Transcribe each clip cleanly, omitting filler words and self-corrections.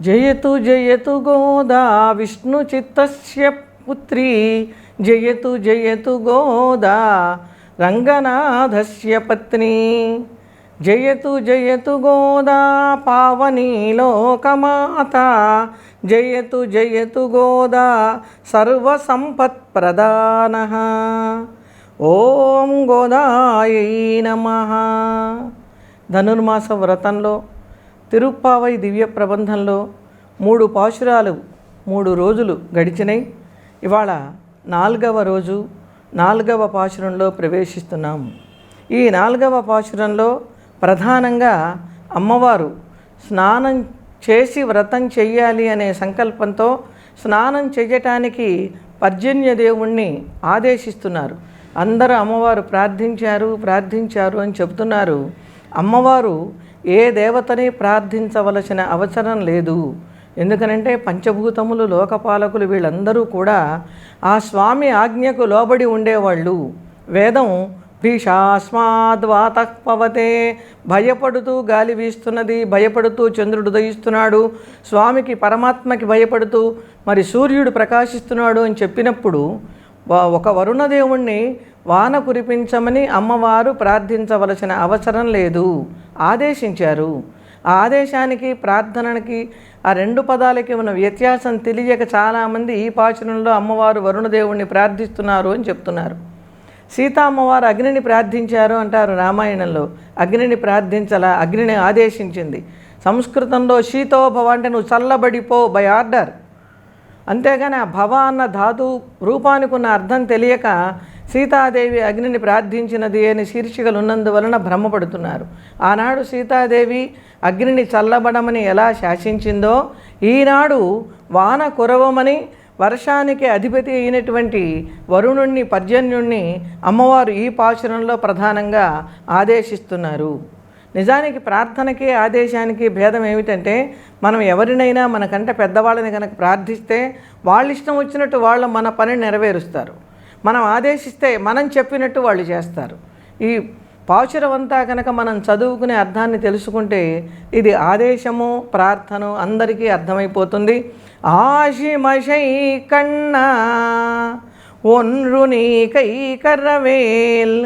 జయతు జయతు గోదా విష్ణుచిత్తస్య పుత్రీ జయతు జయతు గోదా రంగనాథస్య పత్ని జయతు జయతు గోదా పావనీ లోకమాత జయతు జయతు గోదా సర్వసంపత్ప్రదానః. ఓం గోదాయై నమః. ధనుర్మాస వ్రతంలో తిరుప్పావై దివ్య ప్రబంధంలో 3 పాశురాలు 3 రోజులు గడిచినాయి. ఇవాళ 4వ రోజు 4వ పాశురంలో ప్రవేశిస్తున్నాము. ఈ 4వ పాశురంలో ప్రధానంగా అమ్మవారు స్నానం చేసి వ్రతం చెయ్యాలి అనే సంకల్పంతో స్నానం చేయటానికి పర్జన్యదేవుణ్ణి ఆదేశిస్తున్నారు. అందరూ అమ్మవారు ప్రార్థించారు అని చెబుతున్నారు. అమ్మవారు ఏ దేవతని ప్రార్థించవలసిన అవసరం లేదు. ఎందుకనంటే పంచభూతములు లోకపాలకులు వీళ్ళందరూ కూడా ఆ స్వామి ఆజ్ఞకు లోబడి ఉండేవాళ్ళు. వేదం భీషాస్మాద్వాతః పవతే, భయపడుతూ గాలి వీస్తున్నది, భయపడుతూ చంద్రుడు ఉదయిస్తున్నాడు, స్వామికి పరమాత్మకి భయపడుతూ మరి సూర్యుడు ప్రకాశిస్తున్నాడు అని చెప్పినప్పుడు ఒక వరుణదేవుణ్ణి వాన కురిపించమని అమ్మవారు ప్రార్థించవలసిన అవసరం లేదు, ఆదేశించారు. ఆ ఆదేశానికి ప్రార్థనకి ఆ 2 పదాలకి ఉన్న వ్యత్యాసం తెలియక చాలామంది ఈ పాశురంలో అమ్మవారు వరుణదేవుణ్ణి ప్రార్థిస్తున్నారు అని చెప్తున్నారు. సీతా అమ్మవారు అగ్నిని ప్రార్థించారు అంటారు రామాయణంలో. అగ్నిని ప్రార్థించలా, అగ్నిని ఆదేశించింది. సంస్కృతంలో శీతోభవ అంటే నువ్వు చల్లబడిపో బై ఆర్డర్. అంతేగాని ఆ భవ అన్న ధాతు రూపానికి ఉన్న అర్థం తెలియక సీతాదేవి అగ్నిని ప్రార్థించినది అని శీర్షికలు ఉన్నందువలన భ్రమపడుతున్నారు. ఆనాడు సీతాదేవి అగ్నిని చల్లబడమని ఎలా శాసించిందో ఈనాడు వాన కురవమని వర్షానికి అధిపతి అయినటువంటి వరుణుణ్ణి పర్జన్యుణ్ణి అమ్మవారు ఈ పాశురంలో ప్రధానంగా ఆదేశిస్తున్నారు. నిజానికి ప్రార్థనకి ఆదేశానికి భేదం ఏమిటంటే మనం ఎవరినైనా మనకంటే పెద్దవాళ్ళని కనుక ప్రార్థిస్తే వాళ్ళ ఇష్టం వచ్చినట్టు వాళ్ళు మన పనిని నెరవేరుస్తారు. మనం ఆదేశిస్తే మనం చెప్పినట్టు వాళ్ళు చేస్తారు. ఈ పాశురం అంతా కనుక మనం చదువుకునే అర్థాన్ని తెలుసుకుంటే ఇది ఆదేశము ప్రార్థన అందరికీ అర్థమైపోతుంది. ఆశిమశై కన్నా ఒన్రు నీకై కర్రవేల్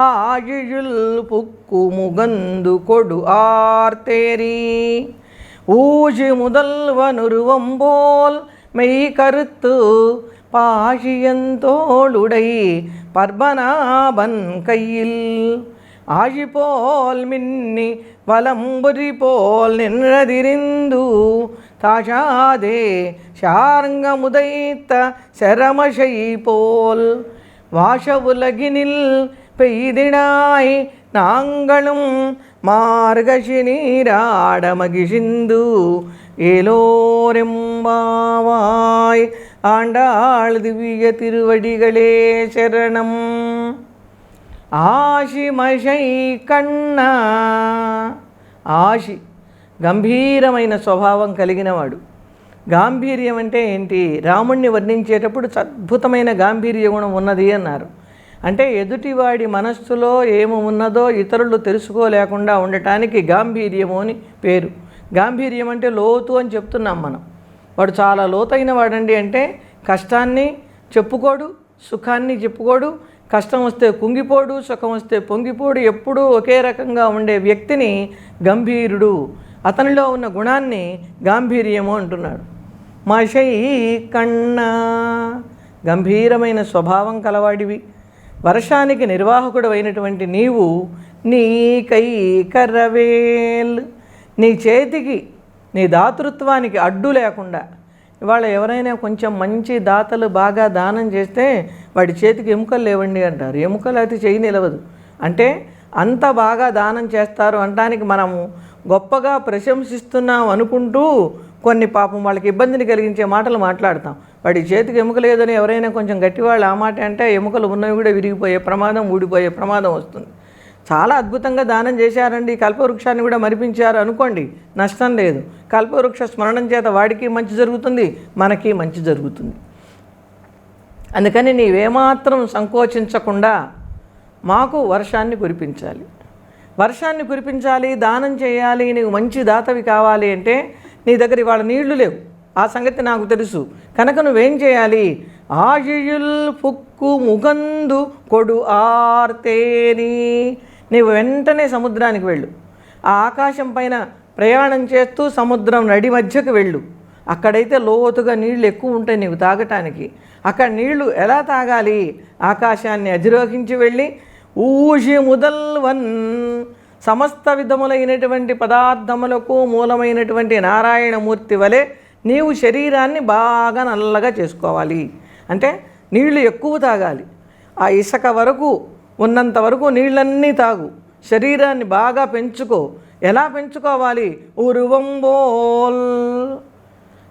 ஆழியுள் புக்கு முகந்து கொடு ஆர்த்தேரி ஊழி முதல்வனுருவம் போல் மெய் கருத்து பாஷியந்தோளுடை பர்பநாபன் கையில் ஆழி போல் மின்னி வலம்புரி போல் நின்றதிரிந்து தாஷாதே ஷார்ங்கமுதைத்த శరమశై போல் வாஷ உலகினில் பெய்தினாய் நாங்களும் மார்கழி நீராட மகிழ்ந்து ஏலோரெம்பாவாய் ஆண்டாள் திவ்ய திருவடிகளே சரணம். ఆశిమశై కన్నా, ఆశి గంభీరమైన స్వభావం కలిగినవాడు. గాంభీర్యం అంటే ఏంటి? రాముణ్ణి వర్ణించేటప్పుడు అద్భుతమైన గాంభీర్య గుణం ఉన్నది అన్నారు. అంటే ఎదుటివాడి మనస్సులో ఏమి ఉన్నదో ఇతరులు తెలుసుకోలేకుండా ఉండటానికి గాంభీర్యము అని పేరు. గాంభీర్యం అంటే లోతు అని చెప్తున్నాం మనం. వాడు చాలా లోతైన వాడండి అంటే కష్టాన్ని చెప్పుకోడు, సుఖాన్ని చెప్పుకోడు, కష్టం వస్తే కుంగిపోడు, సుఖం వస్తే పొంగిపోడు, ఎప్పుడూ ఒకే రకంగా ఉండే వ్యక్తిని గంభీరుడు, అతనిలో ఉన్న గుణాన్ని గాంభీర్యము అంటున్నాడు. మశై కన్నా, గంభీరమైన స్వభావం కలవాడివి, వర్షానికి నిర్వాహకుడు అయినటువంటి నీవు నీకై కర్రవేల్, నీ చేతికి నీ దాతృత్వానికి అడ్డు లేకుండా. ఇవాళ ఎవరైనా కొంచెం మంచి దాతలు బాగా దానం చేస్తే వాడి చేతికి ఎముకలు లేవండి అంటారు. ఎముకలు అయితే చేయి నిలవదు. అంటే అంత బాగా దానం చేస్తారు అనడానికి మనము గొప్పగా ప్రశంసిస్తున్నాం అనుకుంటూ కొన్ని పాపం వాళ్ళకి ఇబ్బందిని కలిగించే మాటలు మాట్లాడతాం. వాడి చేతికి ఎముక లేదని ఎవరైనా కొంచెం గట్టివాళ్ళు ఆ మాట అంటే ఎముకలు ఉన్నవి కూడా విరిగిపోయే ప్రమాదం, ఊడిపోయే ప్రమాదం వస్తుంది. చాలా అద్భుతంగా దానం చేశారండి, కల్పవృక్షాన్ని కూడా మరిపించారు అనుకోండి, నష్టం లేదు. కల్పవృక్ష స్మరణం చేత వాడికి మంచి జరుగుతుంది, మనకి మంచి జరుగుతుంది. అందుకని నీవేమాత్రం సంకోచించకుండా మాకు వర్షాన్ని కురిపించాలి. వర్షాన్ని కురిపించాలి, దానం చేయాలి, నీకు మంచి దాతవి కావాలి అంటే నీ దగ్గర ఇవాళ నీళ్లు లేవు, ఆ సంగతి నాకు తెలుసు. కనుక నువ్వేం చేయాలి? ఆజియుల్ పుక్కు ముగందు కొడు ఆర్తేని, నీవు వెంటనే సముద్రానికి వెళ్ళు. ఆ ఆకాశం పైన ప్రయాణం చేస్తూ సముద్రం నడి మధ్యకు వెళ్ళు. అక్కడైతే లోతుగా నీళ్లు ఎక్కువ ఉంటాయి నీవు తాగటానికి. అక్కడ నీళ్లు ఎలా తాగాలి? ఆకాశాన్ని అధిరోహించి వెళ్ళి ఊషి ముదల్వన్, సమస్త విధములైనటువంటి పదార్థములకు మూలమైనటువంటి నారాయణమూర్తి వలె నీవు శరీరాన్ని బాగా నల్లగా చేసుకోవాలి. అంటే నీళ్లు ఎక్కువ తాగాలి. ఆ ఇసుక వరకు ఉన్నంత వరకు నీళ్ళన్నీ తాగు. శరీరాన్ని బాగా పెంచుకో. ఎలా పెంచుకోవాలి? ఉరువంబోల్,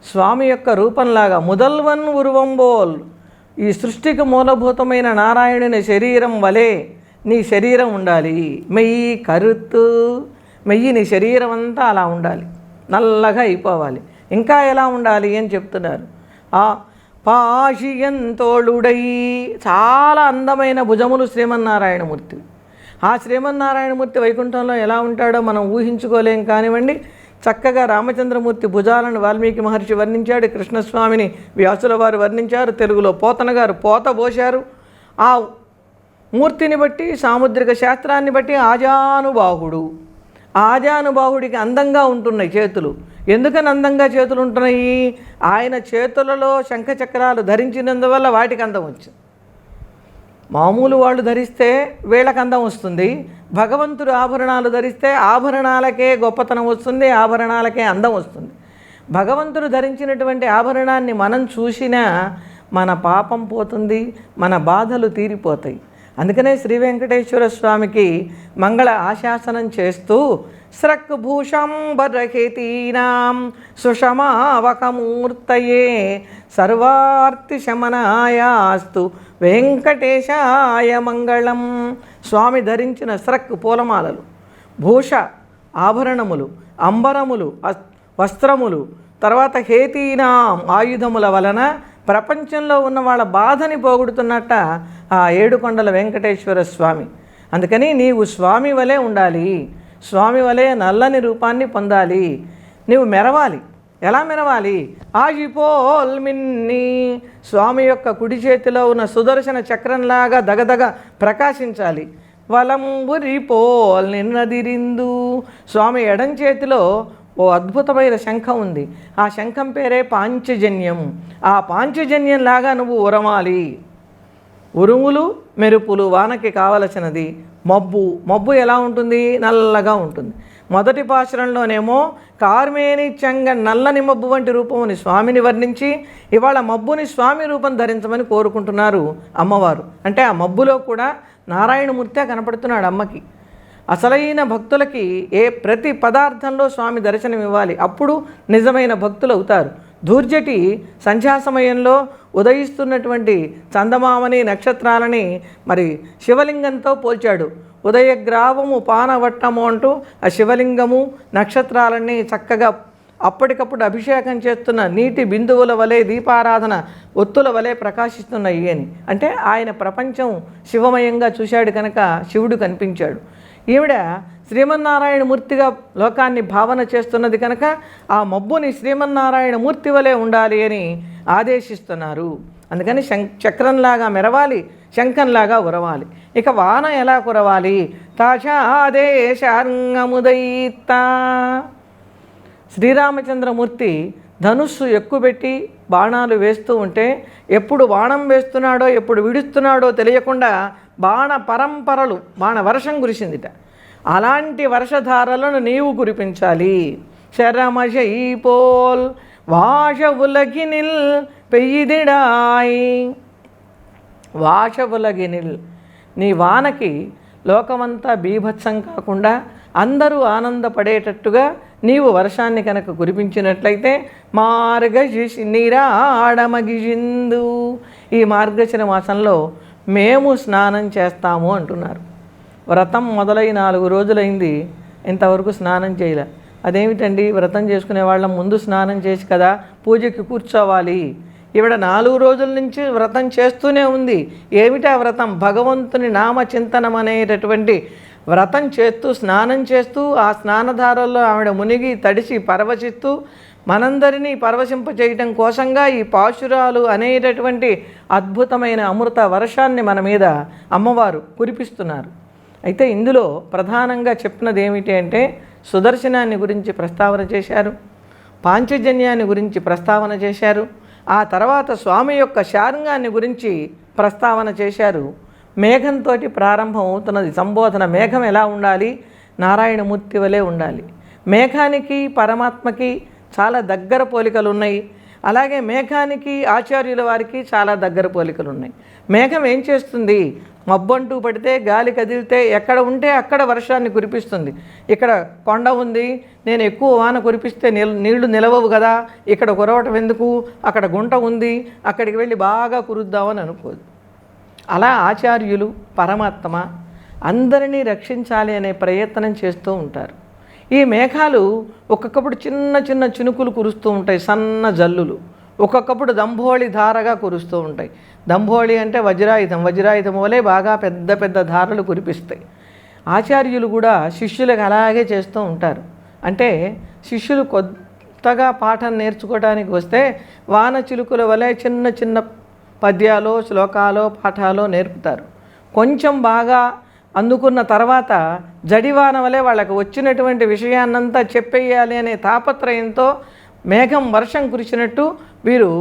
స్వామి యొక్క రూపంలాగా. ముదల్వన్ ఉరువంబోల్, ఈ సృష్టికి మూలభూతమైన నారాయణుని శరీరం వలె నీ శరీరం ఉండాలి. మెయ్యి కరుత్తు, మెయ్యి నీ శరీరం అంతా అలా ఉండాలి, నల్లగా అయిపోవాలి. ఇంకా ఎలా ఉండాలి అని చెప్తున్నారు. ఆ పాషియంతోళుడై, చాలా అందమైన భుజములు శ్రీమన్నారాయణమూర్తి. ఆ శ్రీమన్నారాయణమూర్తి వైకుంఠంలో ఎలా ఉంటాడో మనం ఊహించుకోలేం కానివ్వండి. చక్కగా రామచంద్రమూర్తి భుజాలను వాల్మీకి మహర్షి వర్ణించాడు, కృష్ణస్వామిని వ్యాసుల వారు వర్ణించారు, తెలుగులో పోతన గారు పోత పోశారు. ఆ మూర్తిని బట్టి, సాముద్రిక శాస్త్రాన్ని బట్టి ఆజానుబాహుడు. ఆజానుబాహుడికి అందంగా ఉంటున్నాయి చేతులు. ఎందుకని అందంగా చేతులు ఉంటున్నాయి? ఆయన చేతులలో శంఖచక్రాలు ధరించినందువల్ల వాటికి అందం వచ్చింది. మామూలు వాళ్ళు ధరిస్తే వీళ్ళకి అందం వస్తుంది. భగవంతుడు ఆభరణాలు ధరిస్తే ఆభరణాలకే గొప్పతనం వస్తుంది, ఆభరణాలకే అందం వస్తుంది. భగవంతుడు ధరించినటువంటి ఆభరణాన్ని మనం చూసినా మన పాపం పోతుంది, మన బాధలు తీరిపోతాయి. అందుకనే శ్రీ వెంకటేశ్వర స్వామికి మంగళ ఆశాసనం చేస్తూ స్రక్ భూషంబరకేతీనాం సుషమావకమూర్తయే సర్వార్తి శమనాయాస్తు వెంకటేశాయ మంగళం. స్వామి ధరించిన స్రక్ పూలమాలలు, భూష ఆభరణములు, అంబరములు, వస్త్రములు, తర్వాత హేతీనాం ఆయుధముల వలన ప్రపంచంలో ఉన్న వాళ్ళ బాధని పోగొడుతున్నట్ట ఆ ఏడుకొండల వెంకటేశ్వర స్వామి. అందుకని నీవు స్వామి వలె ఉండాలి, స్వామి వలె నల్లని రూపాన్ని పొందాలి, నీవు మెరవాలి. ఎలా మెరవాలి? ఆజిపోల్ మిన్ని, స్వామి యొక్క కుడి చేతిలో ఉన్న సుదర్శన చక్రంలాగా దగదగ ప్రకాశించాలి. వలంబురిపోల్ నిన్నదిరిందు, స్వామి ఎడం చేతిలో ఓ అద్భుతమైన శంఖం ఉంది. ఆ శంఖం పేరే పాంచజన్యం. ఆ పాంచజన్యంలాగా నువ్వు ఉరమాలి. ఉరుములు మెరుపులు వానకి కావలసినది. మబ్బు ఎలా ఉంటుంది? నల్లగా ఉంటుంది. మొదటి పాశురంలోనేమో కార్మేని చెంగ నల్లని మబ్బు వంటి రూపముని స్వామిని వర్ణించి ఇవాళ మబ్బుని స్వామి రూపం ధరించమని కోరుకుంటున్నారు అమ్మవారు. అంటే ఆ మబ్బులో కూడా నారాయణమూర్తే కనపడుతున్నాడు అమ్మకి. అసలైన భక్తులకి ప్రతి పదార్థంలో స్వామి దర్శనం ఇవ్వాలి, అప్పుడు నిజమైన భక్తులు అవుతారు. ధూర్జటి సంధ్యా సమయంలో ఉదయిస్తున్నటువంటి చందమామని నక్షత్రాలని మరి శివలింగంతో పోల్చాడు. ఉదయగ్రావము పానవట్టము అంటూ ఆ శివలింగము నక్షత్రాలన్నీ చక్కగా అప్పటికప్పుడు అభిషేకం చేస్తున్న నీటి బిందువుల వలె, దీపారాధన ఒత్తుల వలె ప్రకాశిస్తున్నాయి అని. అంటే ఆయన ప్రపంచం శివమయంగా చూశాడు కనుక శివుడు కనిపించాడు. ఈవిడ శ్రీమన్నారాయణ మూర్తిగా లోకాన్ని భావన చేస్తున్నది కనుక ఆ మబ్బుని శ్రీమన్నారాయణ మూర్తి వలె ఉండాలి అని ఆదేశిస్తున్నారు. అందుకని చక్రంలాగా మెరవాలి, శంఖంలాగా ఉరవాలి. ఇక వాన ఎలా కురవాలి? తాషాదేశాంగముదయిత్తా, శ్రీరామచంద్రమూర్తి ధనుస్సు ఎక్కుపెట్టి బాణాలు వేస్తూ ఉంటే ఎప్పుడు బాణం వేస్తున్నాడో ఎప్పుడు విడుస్తున్నాడో తెలియకుండా బాణ పరంపరలు, బాణ వర్షం కురిసిందిట. అలాంటి వర్షధారలను నీవు కురిపించాలి. శరమశైపోల్ వాషవులగినిల్ పెయ్యిదిడాయి, వాషవులగినిల్, నీ వానకి లోకమంతా బీభత్సం కాకుండా అందరూ ఆనందపడేటట్టుగా నీవు వర్షాన్ని కనుక కురిపించినట్లయితే మార్గశిషి నీరాడమగిజిందు, ఈ మార్గశిర మాసంలో మేము స్నానం చేస్తాము అంటున్నారు. వ్రతం మొదలై 4 రోజులైంది, ఇంతవరకు స్నానం చేయలే. అదేమిటండి, వ్రతం చేసుకునే వాళ్ళం ముందు స్నానం చేసి కదా పూజకి కూర్చోవాలి. ఈవిడ 4 రోజుల నుంచి వ్రతం చేస్తూనే ఉంది. ఏమిటా వ్రతం? భగవంతుని నామచింతనం అనేటటువంటి వ్రతం చేస్తూ స్నానం చేస్తూ ఆ స్నానధారల్లో ఆవిడ మునిగి తడిసి పరవశిస్తూ మనందరినీ పరవశింపచేయటం కోసంగా ఈ పాశురాలు అనేటటువంటి అద్భుతమైన అమృత వర్షాన్ని మన మీద అమ్మవారు కురిపిస్తున్నారు. అయితే ఇందులో ప్రధానంగా చెప్పినది ఏమిటి అంటే సుదర్శనాన్ని గురించి ప్రస్తావన చేశారు, పాంచజన్యాన్ని గురించి ప్రస్తావన చేశారు, ఆ తర్వాత స్వామి యొక్క శార్ంగాన్ని గురించి ప్రస్తావన చేశారు. మేఘంతో ప్రారంభం అవుతున్నది సంబోధన. మేఘం ఎలా ఉండాలి? నారాయణమూర్తి వలె ఉండాలి. మేఘానికి పరమాత్మకి చాలా దగ్గర పోలికలు ఉన్నాయి. అలాగే మేఘానికి ఆచార్యుల వారికి చాలా దగ్గర పోలికలు ఉన్నాయి. మేఘం ఏం చేస్తుంది? మబ్బంటూ పడితే, గాలి కదిలితే ఎక్కడ ఉంటే అక్కడ వర్షాన్ని కురిపిస్తుంది. ఇక్కడ కొండ ఉంది, నేను ఎక్కువ వాన కురిపిస్తే నీళ్లు నిలవవు కదా, ఇక్కడ కురవటం ఎందుకు, అక్కడ గుంట ఉంది, అక్కడికి వెళ్ళి బాగా కురుద్దామని అనుకోదు. అలా ఆచార్యులు పరమాత్మ అందరినీ రక్షించాలి అనే ప్రయత్నం చేస్తూ ఉంటారు. ఈ మేఘాలు ఒక్కొక్కప్పుడు చిన్న చిన్న చినుకులు కురుస్తూ ఉంటాయి, సన్న జల్లులు. ఒక్కొక్కప్పుడు దంభోళి ధారగా కురుస్తూ ఉంటాయి. దంభోళి అంటే వజ్రాయుధం వలె బాగా పెద్ద పెద్ద ధారలు కురిపిస్తాయి. ఆచార్యులు కూడా శిష్యులకు అలాగే చేస్తూ ఉంటారు. అంటే శిష్యులు కొత్తగా పాఠం నేర్చుకోవడానికి వస్తే వాన చిలుకుల వలె చిన్న చిన్న పద్యాలో శ్లోకాలో పాఠాలో నేర్పుతారు. కొంచెం బాగా అందుకున్న తర్వాత జడివాన వలె వాళ్ళకు వచ్చినటువంటి విషయాన్నంతా చెప్పేయాలి అనే తాపత్రయంతో మేఘం వర్షం కురిసినట్టు వీరు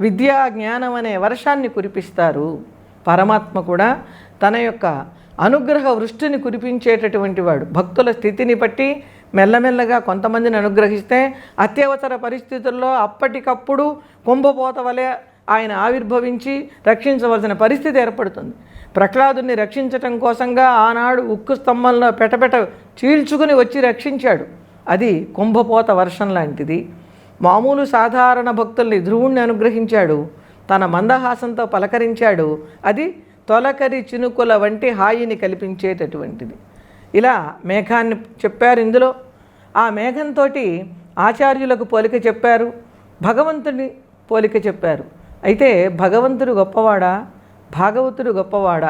విద్యా జ్ఞానం అనే వర్షాన్ని కురిపిస్తారు. పరమాత్మ కూడా తన యొక్క అనుగ్రహ వృష్టిని కురిపించేటటువంటి వాడు. భక్తుల స్థితిని బట్టి మెల్లమెల్లగా కొంతమందిని అనుగ్రహిస్తే అత్యవసర పరిస్థితుల్లో అప్పటికప్పుడు కుంభపోత వలె ఆయన ఆవిర్భవించి రక్షించవలసిన పరిస్థితి ఏర్పడుతుంది. ప్రహ్లాదుని రక్షించటం కోసంగా ఆనాడు ఉక్కు స్తంభంలో పెటపెట చీల్చుకుని వచ్చి రక్షించాడు. అది కుంభపోత వర్షం లాంటిది. మామూలు సాధారణ భక్తుల్ని ధ్రువుణ్ణి అనుగ్రహించాడు, తన మందహాసంతో పలకరించాడు. అది తొలకరి చినుకుల వంటి హాయిని కల్పించేటటువంటిది. ఇలా మేఘాన్ని చెప్పారు. ఇందులో ఆ మేఘంతో ఆచార్యులకు పోలిక చెప్పారు, భగవంతుని పోలిక చెప్పారు. అయితే భగవంతుడు గొప్పవాడా, భాగవతుడు గొప్పవాడా?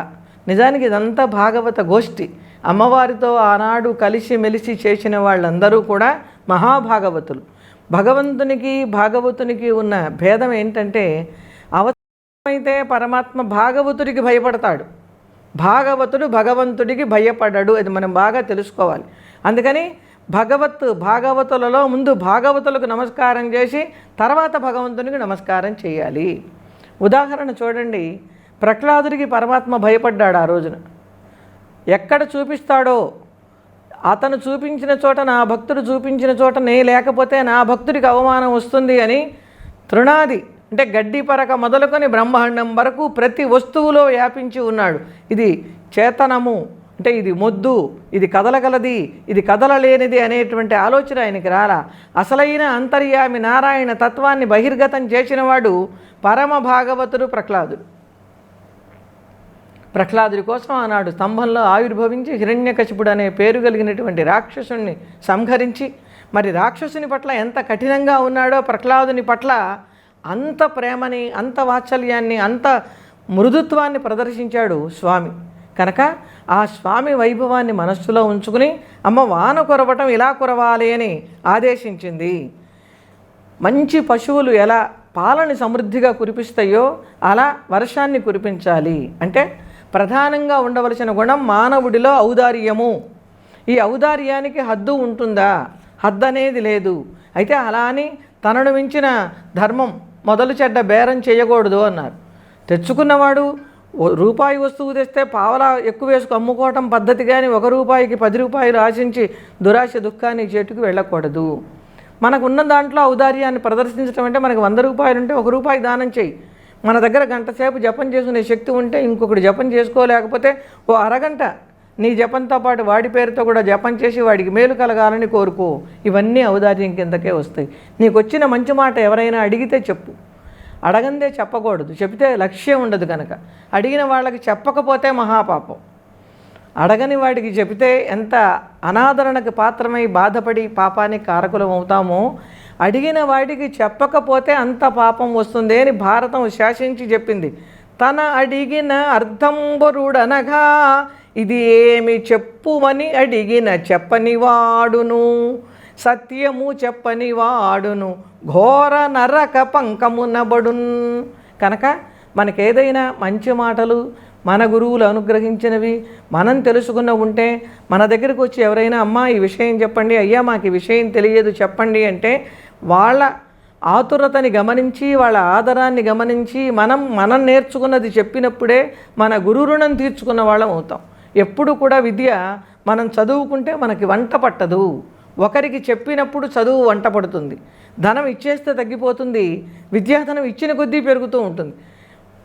నిజానికి ఇదంతా భాగవత గోష్ఠి. అమ్మవారితో ఆనాడు కలిసి మెలిసి చేసిన వాళ్ళందరూ కూడా మహాభాగవతులు. భగవంతునికి భాగవతునికి ఉన్న భేదం ఏంటంటే అవసరమైతే పరమాత్మ భాగవతుడికి భయపడతాడు, భాగవతుడు భగవంతుడికి భయపడ్డాడు. అది మనం బాగా తెలుసుకోవాలి. అందుకని భాగవతులలో ముందు భాగవతులకు నమస్కారం చేసి తర్వాత భగవంతునికి నమస్కారం చేయాలి. ఉదాహరణ చూడండి, ప్రహ్లాదుడికి పరమాత్మ భయపడ్డాడు. ఆ రోజున ఎక్కడ చూపిస్తాడో అతను చూపించిన చోట, నా భక్తుడు చూపించిన చోట నే లేకపోతే నా భక్తుడికి అవమానం వస్తుంది అని తృణాది అంటే గడ్డి పరక మొదలుకొని బ్రహ్మాండం వరకు ప్రతి వస్తువులో వ్యాపించి ఉన్నాడు. ఇది చేతనము అంటే ఇది మొద్దు, ఇది కదలగలది, ఇది కదలలేనిది అనేటువంటి ఆలోచన ఆయనకి రాలా. అసలైన అంతర్యామి నారాయణ తత్వాన్ని బహిర్గతం చేసినవాడు పరమ భాగవతుడు ప్రహ్లాదుడు. ప్రహ్లాదుడి కోసం ఆనాడు స్తంభంలో ఆవిర్భవించి హిరణ్యకశిపుడు అనే పేరు కలిగినటువంటి రాక్షసుని సంహరించి, మరి రాక్షసుని పట్ల ఎంత కఠినంగా ఉన్నాడో ప్రహ్లాదుని పట్ల అంత ప్రేమని, అంత వాత్సల్యాన్ని, అంత మృదుత్వాన్ని ప్రదర్శించాడు స్వామి. కనుక ఆ స్వామి వైభవాన్ని మనస్సులో ఉంచుకుని అమ్మ వాన కురవటం ఇలా కురవాలి అని ఆదేశించింది. మంచి పశువులు ఎలా పాలని సమృద్ధిగా కురిపిస్తాయో అలా వర్షాన్ని కురిపించాలి. అంటే ప్రధానంగా ఉండవలసిన గుణం మానవుడిలో ఔదార్యము. ఈ ఔదార్యానికి హద్దు ఉంటుందా? హద్దు అనేది లేదు. అయితే అలా అని తనను మించిన ధర్మం మొదలు చెడ్డ బేరం చేయకూడదు అన్నారు. తెచ్చుకున్నవాడు రూపాయి వస్తువు తెస్తే పావలా ఎక్కువ వేసుకు అమ్ముకోవటం పద్ధతి, కానీ 1 రూపాయికి 10 రూపాయలు ఆశించి దురాశ దుఃఖాన్ని చేటుకు వెళ్ళకూడదు. మనకున్న దాంట్లో ఔదార్యాన్ని ప్రదర్శించడం అంటే మనకు 100 రూపాయలు ఉంటే 1 రూపాయి దానం చేయి. మన దగ్గర గంట సేపు జపం చేసుకునే శక్తి ఉంటే ఇంకొకటి జపం చేసుకోలేకపోతే ఓ అరగంట నీ జపంతో పాటు వాడి పేరుతో కూడా జపం చేసి వాడికి మేలు కలగాలని కోరుకో. ఇవన్నీ ఔదార్యం కిందకే వస్తాయి. నీకు వచ్చిన మంచి మాట ఎవరైనా అడిగితే చెప్పు, అడగందే చెప్పకూడదు. చెబితే లక్ష్యం ఉండదు. కనుక అడిగిన వాళ్ళకి చెప్పకపోతే మహాపాపం. అడగని వాడికి చెబితే ఎంత అనాదరణకు పాత్రమై బాధపడి పాపానికి కారకులం అవుతామో, అడిగిన వాడికి చెప్పకపోతే అంత పాపం వస్తుంది అని భారతం శాసించి చెప్పింది. తన అడిగిన అర్థంబరుడనగా ఇది ఏమి చెప్పుమని అడిగిన చెప్పని వాడును సత్యము చెప్పని వాడును ఘోర నరక పంకమునబడున్. కనుక మనకేదైనా మంచి మాటలు మన గురువులు అనుగ్రహించినవి మనం తెలుసుకున్న ఉంటే మన దగ్గరికి వచ్చి ఎవరైనా అమ్మా ఈ విషయం చెప్పండి, అయ్యా మాకు ఈ విషయం తెలియదు చెప్పండి అంటే వాళ్ళ ఆతురతని గమనించి వాళ్ళ ఆదరాన్ని గమనించి మనం నేర్చుకున్నది చెప్పినప్పుడే మన గురు రుణం తీర్చుకున్న వాళ్ళం అవుతాం. ఎప్పుడు కూడా విద్య మనం చదువుకుంటే మనకి వంట పట్టదు, ఒకరికి చెప్పినప్పుడు చదువు వంట పడుతుంది. ధనం ఇచ్చేస్తే తగ్గిపోతుంది, విద్యాధనం ఇచ్చిన కొద్దీ పెరుగుతూ ఉంటుంది.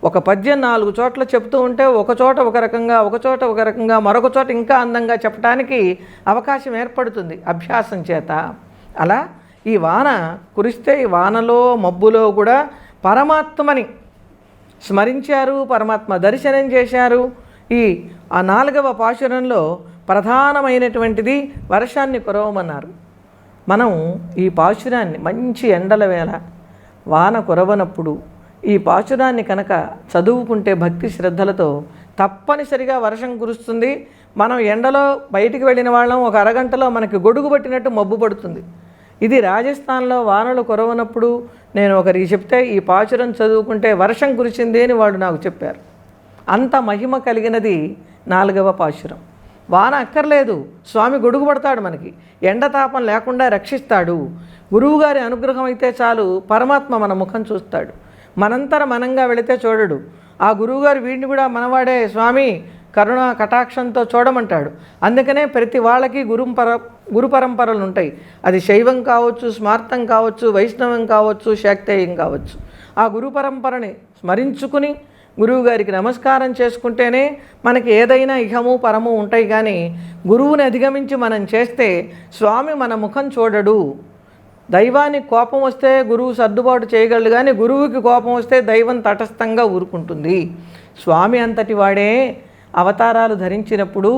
ఒక పద్యం 4 చోట్ల చెప్తూ ఉంటే ఒక చోట ఒక రకంగా, ఒక చోట ఒక రకంగా, మరొక చోట ఇంకా అందంగా చెప్పడానికి అవకాశం ఏర్పడుతుంది అభ్యాసం చేత. అలా ఈ వాన కురిస్తే ఈ వానలో మబ్బులో కూడా పరమాత్మని స్మరించారు, పరమాత్మ దర్శనం చేశారు. ఆ 4వ పాశురంలో ప్రధానమైనటువంటిది వర్షాన్ని కురవమన్నారు. మనం ఈ పాశురాన్ని మంచి ఎండల వేళ వాన కురవనప్పుడు ఈ పాశురాన్ని కనుక చదువుకుంటే భక్తి శ్రద్ధలతో తప్పనిసరిగా వర్షం కురుస్తుంది. మనం ఎండలో బయటికి వెళ్ళిన వాళ్ళం ఒక అరగంటలో మనకి గొడుగు పట్టినట్టు మబ్బు పడుతుంది. ఇది రాజస్థాన్లో వానలు కురవనప్పుడు నేను ఒకరికి చెప్తే ఈ పాశురం చదువుకుంటే వర్షం కురిసింది అని వాడు నాకు చెప్పారు. అంత మహిమ కలిగినది 4వ పాశురం. వాన అక్కర్లేదు, స్వామి గొడుగు పడతాడు, మనకి ఎండతాపం లేకుండా రక్షిస్తాడు. గురువుగారి అనుగ్రహం అయితే చాలు, పరమాత్మ మన ముఖం చూస్తాడు. మనంతర మనంగా వెళితే చూడడు. ఆ గురువుగారు వీడిని కూడా మనవాడే స్వామి కరుణ కటాక్షంతో చూడమంటాడు. అందుకనే ప్రతి వాళ్ళకి గురు పరంపరలు ఉంటాయి. అది శైవం కావచ్చు, స్మార్తం కావచ్చు, వైష్ణవం కావచ్చు, శాక్తేయం కావచ్చు. ఆ గురు పరంపరని స్మరించుకుని గురువుగారికి నమస్కారం చేసుకుంటేనే మనకి ఏదైనా ఇహము పరము ఉంటాయి. కానీ గురువుని అధిగమించి మనం చేస్తే స్వామి మన ముఖం చూడడు. దైవానికి కోపం వస్తే గురువు సర్దుబాటు చేయగలడు, కానీ గురువుకి కోపం వస్తే దైవం తటస్థంగా ఊరుకుంటుంది. స్వామి అంతటి వాడే అవతారాలు ధరించినప్పుడు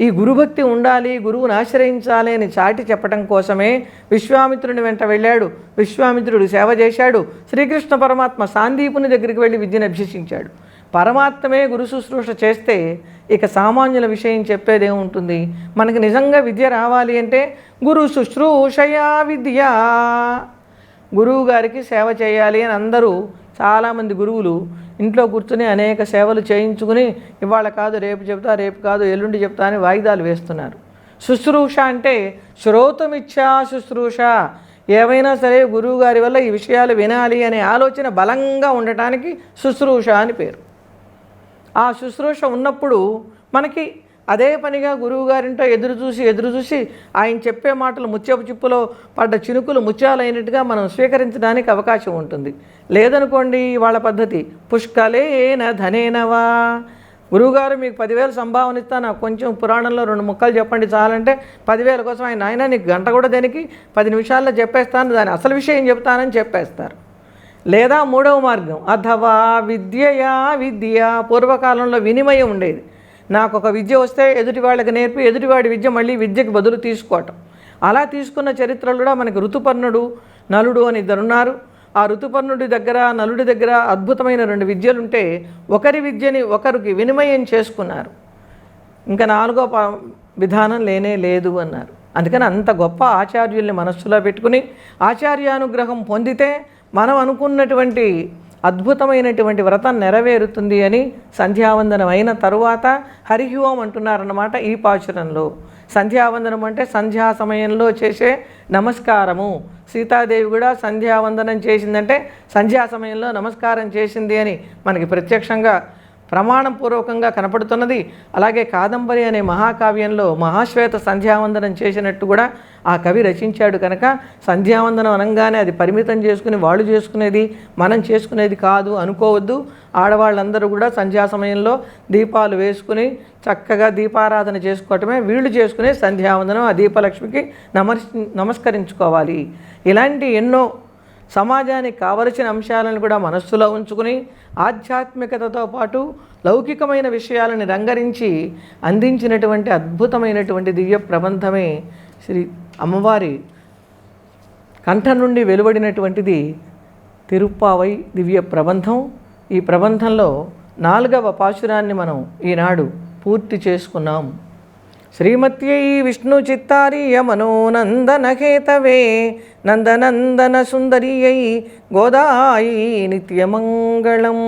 ఈ గురుభక్తి ఉండాలి, గురువుని ఆశ్రయించాలి అని చాటి చెప్పడం కోసమే విశ్వామిత్రుని వెంట వెళ్ళాడు. విశ్వామిత్రుడు సేవ చేశాడు. శ్రీకృష్ణ పరమాత్మ సాందీపుని దగ్గరికి వెళ్ళి విద్యను అభ్యసించాడు. పరమాత్మే గురు శుశ్రూష చేస్తే ఇక సామాన్యుల విషయం చెప్పేదేముంటుంది? మనకి నిజంగా విద్య రావాలి అంటే గురు శుశ్రూషయా విద్య, గురువు గారికి సేవ చేయాలి అని అందరూ చాలామంది గురువులు ఇంట్లో కూర్చుని అనేక సేవలు చేయించుకుని ఇవాళ కాదు రేపు చెప్తా, రేపు కాదు ఎల్లుండి చెప్తా అని వాయిదాలు వేస్తున్నారు. శుశ్రూష అంటే శ్రోతమిచ్చా శుశ్రూష. ఏవైనా సరే గురువుగారి వల్ల ఈ విషయాలు వినాలి అనే ఆలోచన బలంగా ఉండటానికి శుశ్రూష అని పేరు. ఆ శుశ్రూష ఉన్నప్పుడు మనకి అదే పనిగా గురువుగారింటో ఎదురు చూసి ఆయన చెప్పే మాటలు ముత్యపు చిప్పులో పడ్డ చినుకులు ముత్యాలైనట్టుగా మనం స్వీకరించడానికి అవకాశం ఉంటుంది. లేదనుకోండి వాళ్ళ పద్ధతి పుష్కలేన ధనేనవా, గురువుగారు మీకు 10,000 సంభావన ఇస్తా, నాకు కొంచెం పురాణంలో 2 ముక్కలు చెప్పండి చాలంటే 10,000 కోసం ఆయన నీకు గంట కూడా దేనికి 10 నిమిషాల్లో చెప్పేస్తాను, దాని అసలు విషయం చెప్తానని చెప్పేస్తారు. లేదా 3వ మార్గం అథవా విద్యయా విద్య. పూర్వకాలంలో వినిమయం ఉండేది. నాకు ఒక విద్య వస్తే ఎదుటి వాళ్ళకి నేర్పి ఎదుటివాడి విద్య మళ్ళీ విద్యకి బదులు తీసుకోవటం. అలా తీసుకున్న చరిత్రలు కూడా మనకి ఋతుపర్ణుడు, నలుడు అని 2 ఉన్నారు. ఆ ఋతుపర్ణుడి దగ్గర, నలుడి దగ్గర అద్భుతమైన 2 విద్యలుంటే ఒకరి విద్యని ఒకరికి వినిమయం చేసుకున్నారు. ఇంకా 4వ విధానం లేనే లేదు అన్నారు. అందుకని అంత గొప్ప ఆచార్యుల్ని మనస్సులో పెట్టుకుని ఆచార్యానుగ్రహం పొందితే మనం అనుకున్నటువంటి అద్భుతమైనటువంటి వ్రతం నెరవేరుతుంది అని సంధ్యావందనం అయిన తరువాత హరిహోం అంటున్నారన్నమాట. ఈ పాశురంలో సంధ్యావందనం అంటే సంధ్యా సమయంలో చేసే నమస్కారము. సీతాదేవి కూడా సంధ్యావందనం చేసిందంటే సంధ్యా సమయంలో నమస్కారం చేసింది అని మనకి ప్రత్యక్షంగా ప్రమాణపూర్వకంగా కనపడుతున్నది. అలాగే కాదంబరి అనే మహాకావ్యంలో మహాశ్వేత సంధ్యావందనం చేసినట్టు కూడా ఆ కవి రచించాడు. కనుక సంధ్యావందనం అనగానే అది పరిమితం చేసుకుని వాళ్ళు చేసుకునేది మనం చేసుకునేది కాదు అనుకోవద్దు. ఆడవాళ్ళందరూ కూడా సంధ్యా సమయంలో దీపాలు వేసుకుని చక్కగా దీపారాధన చేసుకోవటమే వీళ్ళు చేసుకునే సంధ్యావందనం. ఆ దీపలక్ష్మికి నమస్కరించుకోవాలి. ఇలాంటి ఎన్నో సమాజానికి కావలసిన అంశాలను కూడా మనస్సులో ఉంచుకుని ఆధ్యాత్మికతతో పాటు లౌకికమైన విషయాలను రంగరించి అందించినటువంటి అద్భుతమైనటువంటి దివ్య ప్రబంధమే శ్రీ అమ్మవారి కంఠం నుండి వెలువడినటువంటిది తిరుప్పావై దివ్య ప్రబంధం. ఈ ప్రబంధంలో 4వ పాశురాన్ని మనం ఈనాడు పూర్తి చేసుకున్నాం. శ్రీమత్యై విష్ణుచిత్తారీయ మనోనందనహేతవే నందనందన సుందరియై గోదాయి నిత్యమంగళం.